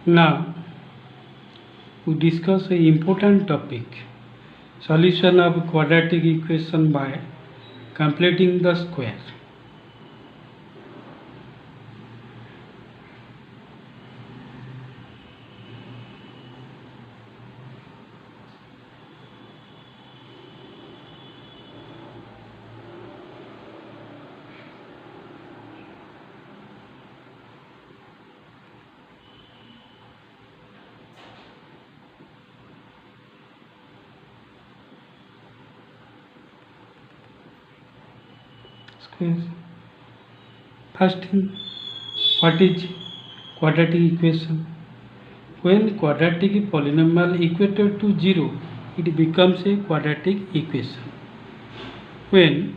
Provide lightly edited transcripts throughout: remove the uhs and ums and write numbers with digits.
Now we discuss a important topic: solution of quadratic equation by completing the square. First thing, what is quadratic equation? When quadratic polynomial equated to 0, it becomes a quadratic equation. When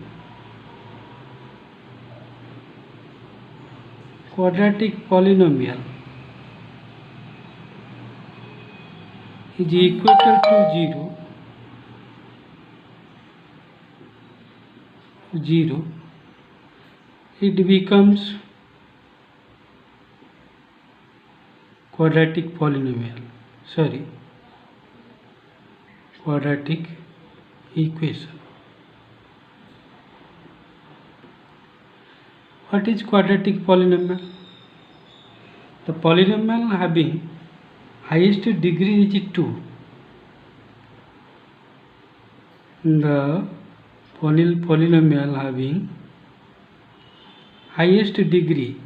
quadratic polynomial is equated to 0, it becomes quadratic equation. What is quadratic polynomial? The polynomial having highest degree is 2. The polynomial having highest degree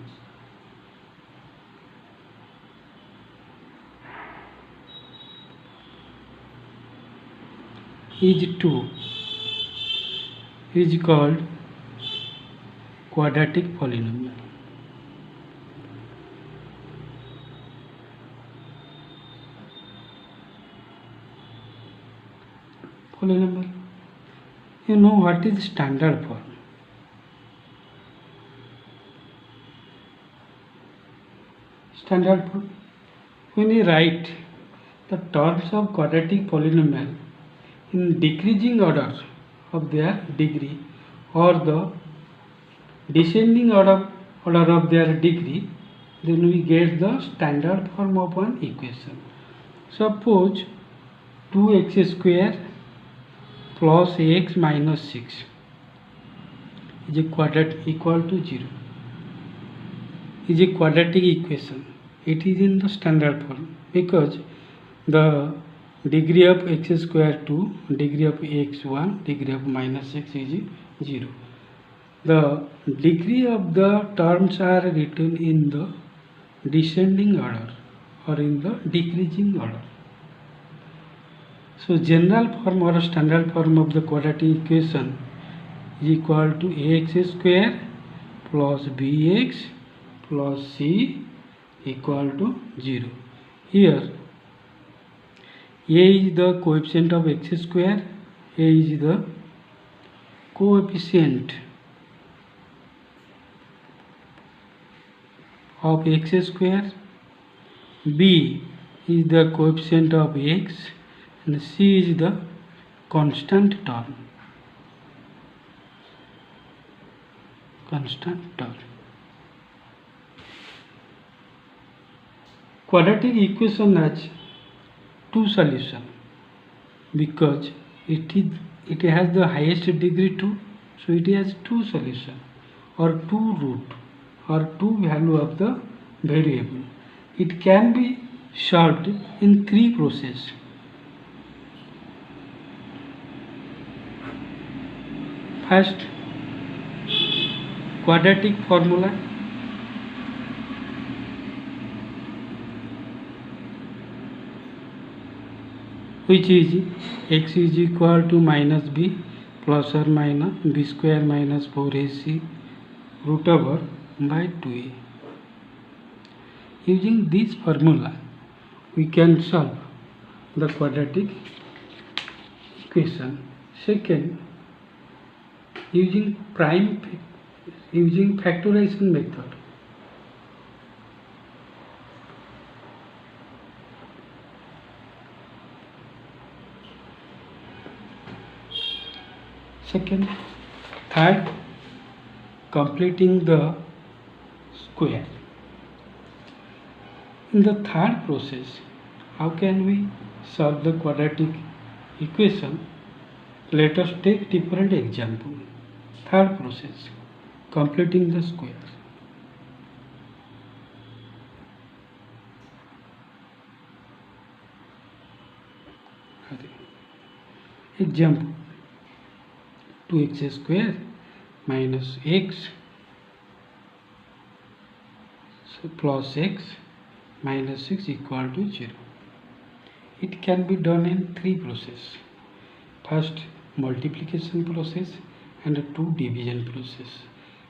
is 2 is called quadratic polynomial. You know what is standard form? Standard form. When we write the terms of quadratic polynomial in decreasing order of their degree or the descending order of their degree, then we get the standard form of an equation. Suppose 2x square plus x minus 6 is a quadratic equal to 0 is a quadratic equation. It is in the standard form because the degree of x square 2, degree of x 1, degree of minus 6 is 0. The degree of the terms are written in the descending order or in the decreasing order. So general form or standard form of the quadratic equation is equal to ax square plus bx plus c equal to 0. Here a is the coefficient of x square, a is the coefficient of x square, b is the coefficient of x, and c is the constant term. Quadratic equation has two solutions because it has the highest degree 2, so it has two solutions or two root or two value of the variable. It can be solved in three processes. First, quadratic formula, which is x is equal to minus b plus or minus b square minus 4ac root over by 2a. Using this formula, we can solve the quadratic equation. Second, using factorization method. Third, completing the square. In the third process, how can we solve the quadratic equation? Let us take different example. Third process, completing the squares. Example, 2x square minus x plus x minus 6 equal to 0. It can be done in three processes. First, multiplication process and two division process.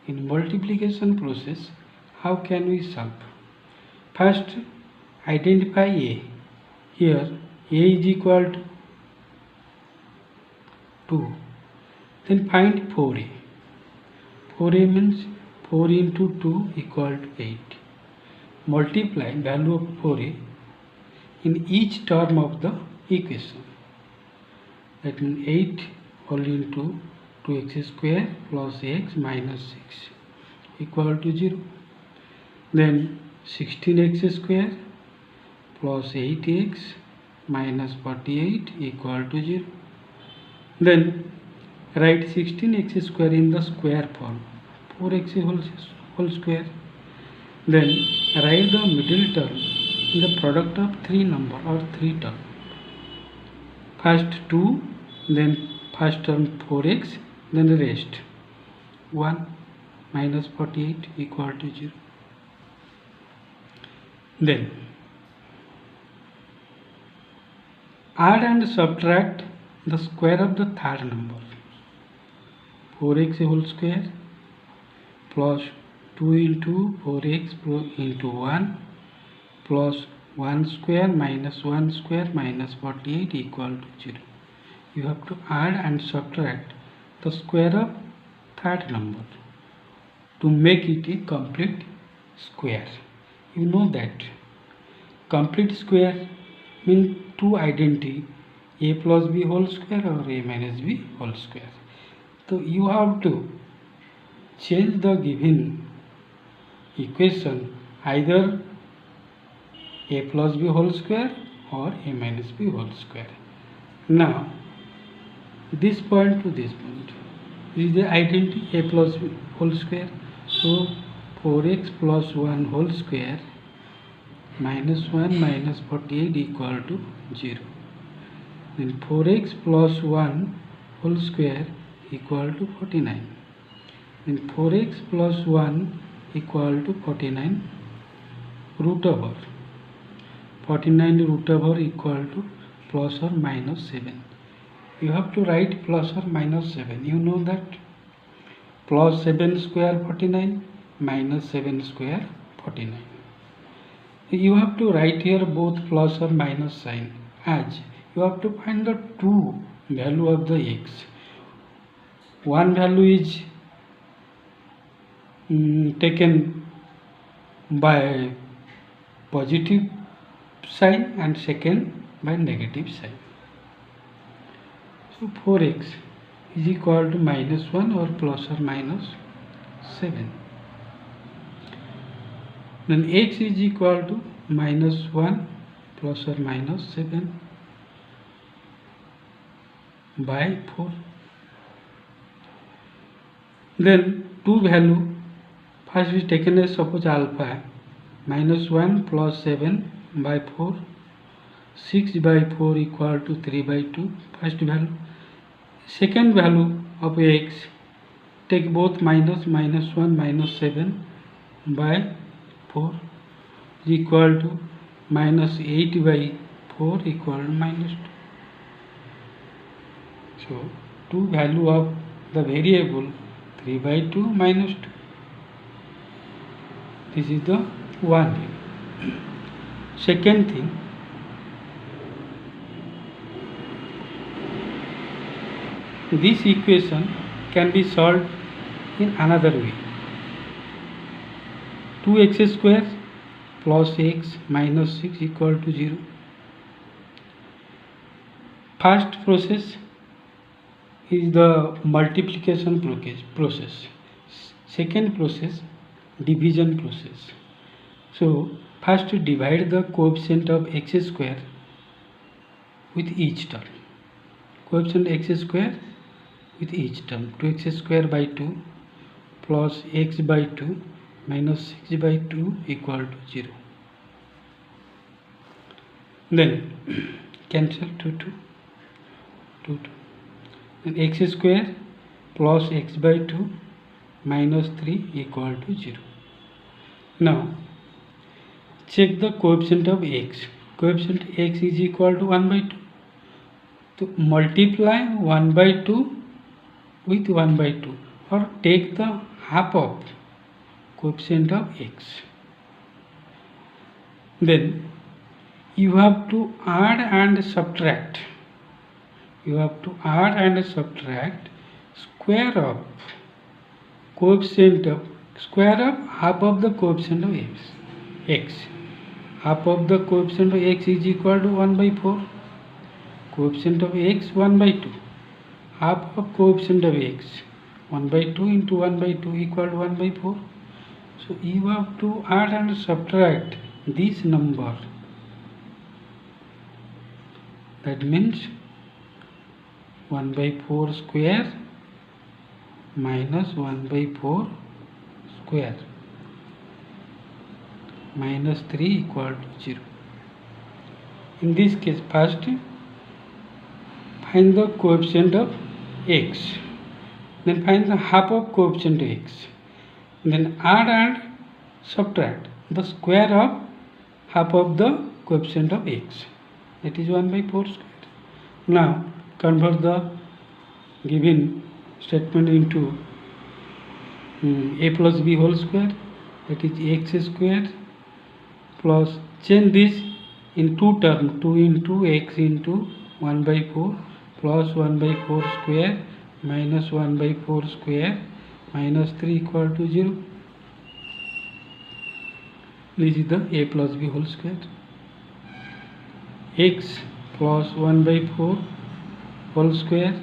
In multiplication process, how can we solve? First, identify a. Here a is equal to 2. Then find 4a. 4a means 4 into 2 equal to 8. Multiply value of 4a in each term of the equation. That means 8 whole into 2x square plus x minus 6 equal to 0. Then 16x square plus 8x minus 48 equal to 0. Then write 16x square in the square form, 4x whole square. Then write the middle term in the product of three number or three term. First 2, then first term 4x, then the rest 1 minus 48 equal to 0. Then add and subtract the square of the third number, 4x whole square plus 2 into 4x into 1 plus 1 square minus 1 square minus 48 equal to 0. You have to add and subtract the square of third number to make it a complete square. You know that complete square means two identity, a plus b whole square or a minus b whole square. So you have to change the given equation either a plus b whole square or a minus b whole square. Now this point to this point is the identity a plus b whole square. So 4x plus 1 whole square minus 1 minus 48 equal to 0. Then 4x plus 1 whole square equal to 49. Then 4x plus 1 equal to 49 root over 49 root over equal to plus or minus 7. You have to write plus or minus 7. You know that plus 7 square 49 minus 7 square 49. You have to write here both plus or minus sign, as you have to find the two value of the x. One value is taken by positive sign and second by negative sign. So 4x is equal to minus 1 or plus or minus 7. Then x is equal to minus 1 plus or minus 7 by 4. Then two value, first is taken as suppose alpha, minus 1 plus 7 by 4, 6 by 4 equal to 3 by 2, first value. Second value of x, take both minus 1 minus 7 by 4 is equal to minus 8 by 4 equal to minus 2. So two value of the variable 3 by 2 minus 2. This is the one thing. Second thing, this equation can be solved in another way. 2x square plus x minus 6 equal to 0. First process is the multiplication process. Second process, division process. So First divide the coefficient of x square with each term. Coefficient x square with each term. 2x square by 2 plus x by 2 minus 6 by 2 equal to 0. Then cancel 2 2 2 2. Then x square plus x by 2 minus 3 equal to 0. Now check the coefficient of x. Coefficient x is equal to 1 by 2. So multiply 1 by 2 with 1 by 2 or take the half of coefficient of x. Then you have to add and subtract. You have to add and subtract square of coefficient of square of half of the coefficient of x. Half of the coefficient of x is equal to 1 by 4. Coefficient of x 1 by 2. Half of coefficient of x 1 by 2 into 1 by 2 equal to 1 by 4. So you have to add and subtract this number. That means 1 by 4 square minus 1 by 4 square minus 3 equal to 0. In this case, first find the coefficient of x, then find the half of coefficient of x, then add and subtract the square of half of the coefficient of x, that is 1 by 4 square. Now convert the given statement into a plus b whole square, that is x square plus change this in two terms, 2 into x into 1 by 4 plus 1 by 4 square minus 1 by 4 square minus 3 equal to 0. This is the a plus b whole square. X plus 1 by 4 whole square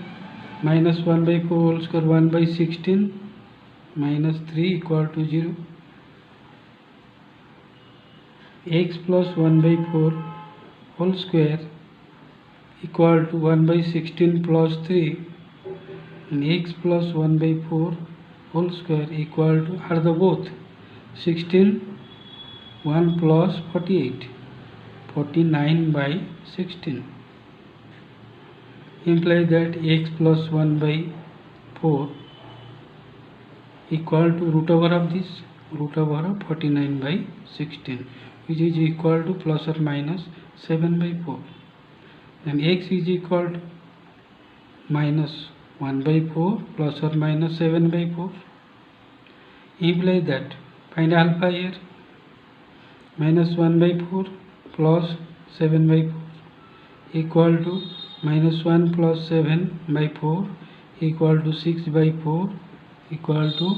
minus 1 by 4 whole square 1 by 16 minus 3 equal to 0. X plus 1 by 4 whole square equal to 1 by 16 plus 3, and x plus 1 by 4 whole square equal to, are the both 16, 1 plus 48, 49 by 16. Imply that x plus 1 by 4 equal to root over of this, root over of 49 by 16, which is equal to plus or minus 7 by 4. Then x is equal to minus 1 by 4 plus or minus 7 by 4. Imply that find alpha here, minus 1 by 4 plus 7 by 4 equal to minus 1 plus 7 by 4 equal to 6 by 4 equal to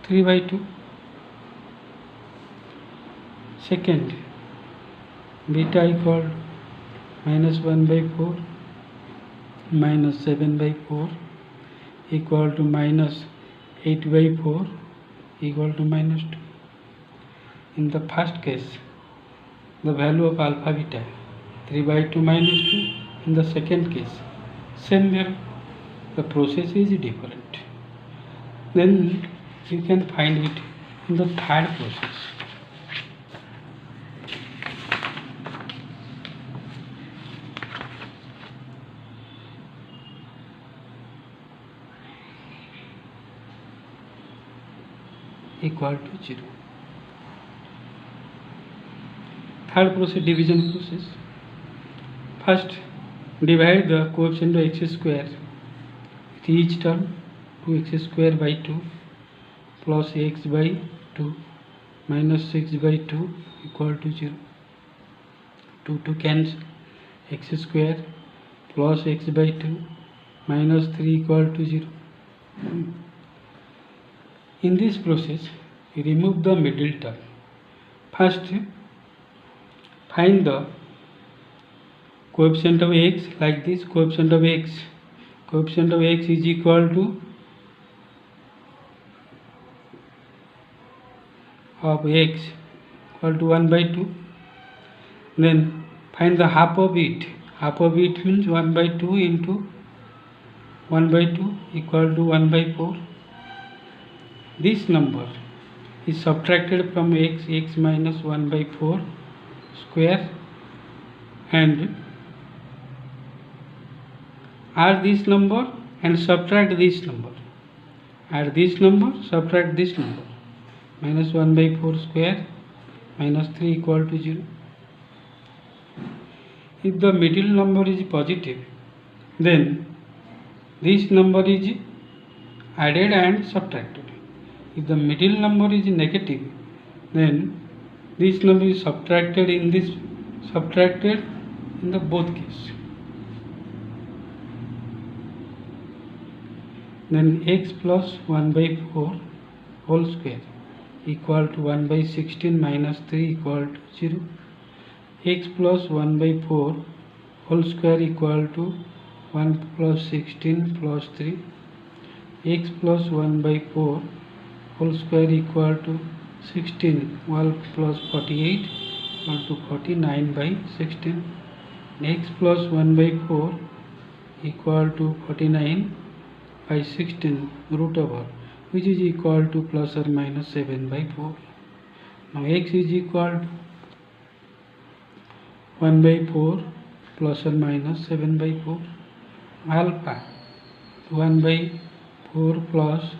3 by 2. Second, beta equal to minus 1 by 4 minus 7 by 4 equal to minus 8 by 4 equal to minus 2. In the first case, the value of alpha beta 3 by 2 minus 2. In the second case, same value. The process is different. Then you can find it in the third process. Equal to 0. Third process, division process. First, divide the coefficient of x square with each term, 2x square by 2 plus x by 2 minus 6 by 2 equal to 0. 2 to cancel, x square plus x by 2 minus 3 equal to 0. In this process, we remove the middle term. First, find the coefficient of x like this. Coefficient of x is equal to of x equal to 1 by 2. Then find the half of it. Half of it means 1 by 2 into 1 by 2 equal to 1 by 4. This number is subtracted from x minus 1 by 4 square, and add this number and subtract this number. Add this number, subtract this number. Minus 1 by 4 square minus 3 equal to 0. If the middle number is positive, then this number is added and subtracted. If the middle number is negative, then this number is subtracted in the both case. Then x plus 1 by 4 whole square equal to 1 by 16 minus 3 equal to 0. X plus 1 by 4 whole square equal to 1 plus 16 plus 3. X plus 1 by 4 whole square equal to 16 12 plus 48 equal to 49 by 16. X plus 1 by 4 equal to 49 by 16 root over, which is equal to plus or minus 7 by 4. Now x is equal to 1 by 4 plus or minus 7 by 4. Alpha 1 by 4 plus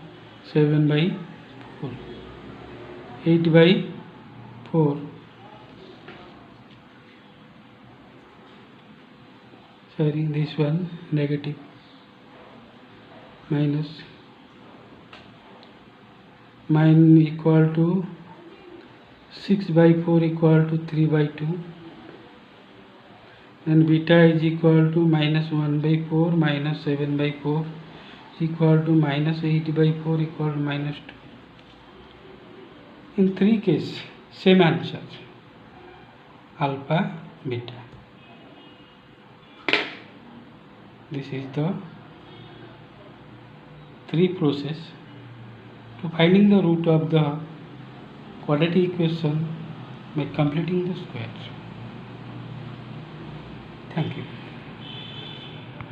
7 by 4. 8 by 4. Sorry, this one negative. Minus mine equal to 6 by 4 equal to 3 by 2, and beta is equal to minus 1 by 4 minus 7 by 4 equal to minus 8 by 4 equal to minus 2. In three cases, same answer, alpha, beta. This is the three process to finding the root of the quadratic equation by completing the square. Thank you.